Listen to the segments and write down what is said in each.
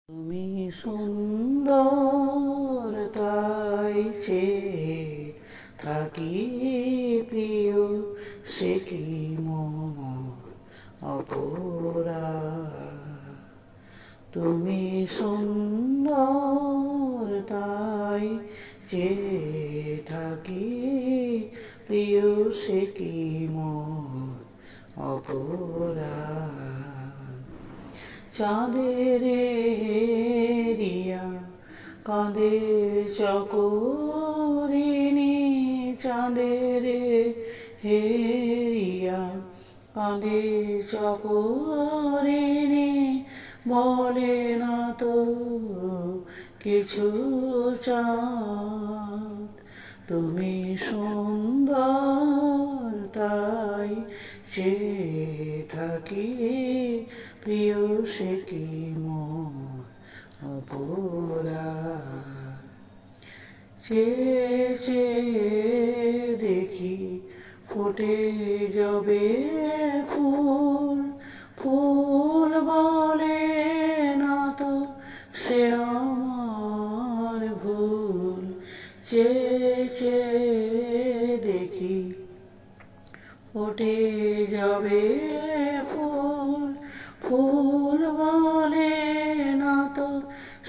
তুমি সুন্দর তাই চেয়ে থাকি প্রিয়, সে কি অপরাধ। তুমি সুন্দর তাই চেয়ে থাকি প্রিয়, সে কি অপরাধ। চাঁদের হেরিয়া কাঁদে চকরিনি, চাঁদের হেরিয়া কাঁদে চকরিনি, বলে না তো কিছু চাঁদ। তুমি সুন্দর তাই চেয়ে থাকি প্রিয়, সে কি অপরাধ। চেয়ে চেয়ে দেখি ফুটে যাবে ফুল, ফুল বলে না তো সে আমার ভুল। চেয়ে চেয়ে দেখি ফুটে যাবে ফুল, ফুল বলে না তো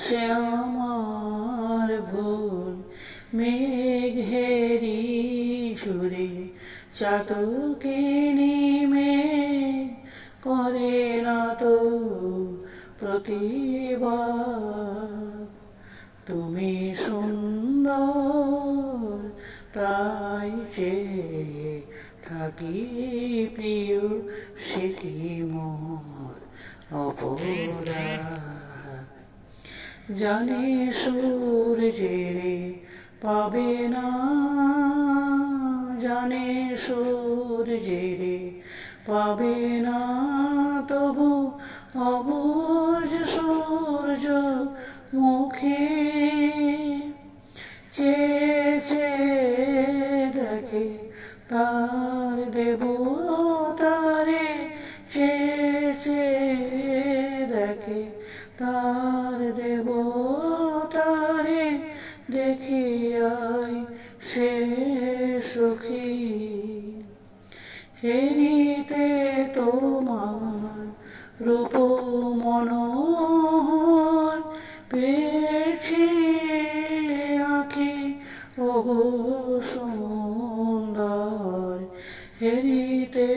সে আমার ভুল। মেঘ ঘেরি ঝুরে চাতকিনি মেঘ করে না তো প্রতিবাদ। তুমি সুন্দর তাই চেয়ে থাকি প্রিয়, সে কি অপরাধ। জানি সূর্যের পাবে না, জানে সূর্যের পাবে না, তবু অবুঝ সূর্য মুখে চেয়ে চেয়ে দেখে তার দেবতারে, চেয়ে চেয়ে দেখে তার দেবতারে, দেখিয়াই সে সুখী। হেরিতে তোমার রূপ মনোহর, পেয়েছি আঁখি ওগো সুন্দর। হেরিতে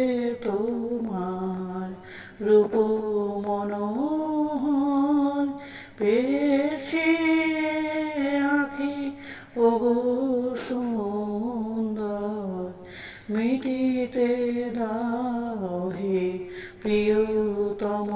তোমার রূপ মনোহর, পেয়েছি আঁখি ওগো সুন্দর। মিটিতে দাও হে প্রিয়তম